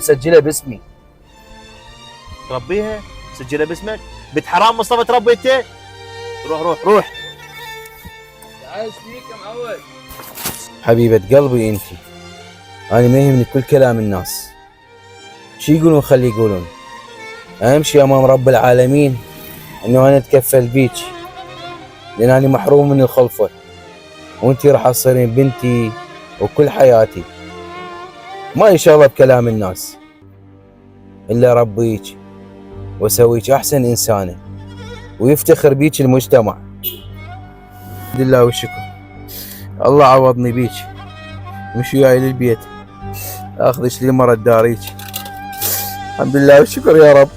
سجلها باسمي. تربيها سجلها باسمك؟ بنت حرام مصطفى تربي انت؟ روح روح روح. عايش فيك يا معود. حبيبة قلبي انت، انا ما يهمني كل كلام الناس، شي يقولون خلي يقولون، اهم شي امام رب العالمين انه انا اتكفل بيك، لان انا محروم من الخلفة، وانتي راح تصيرين بنتي وكل حياتي. ما ان شاء الله بكلام الناس، الا ربيك واسويك احسن انسانة ويفتخر بيك المجتمع. الحمد لله والشكر، الله عوضني بيك، مش وياي للبيت اخذش لي مرض داريك. الحمد لله والشكر يا رب.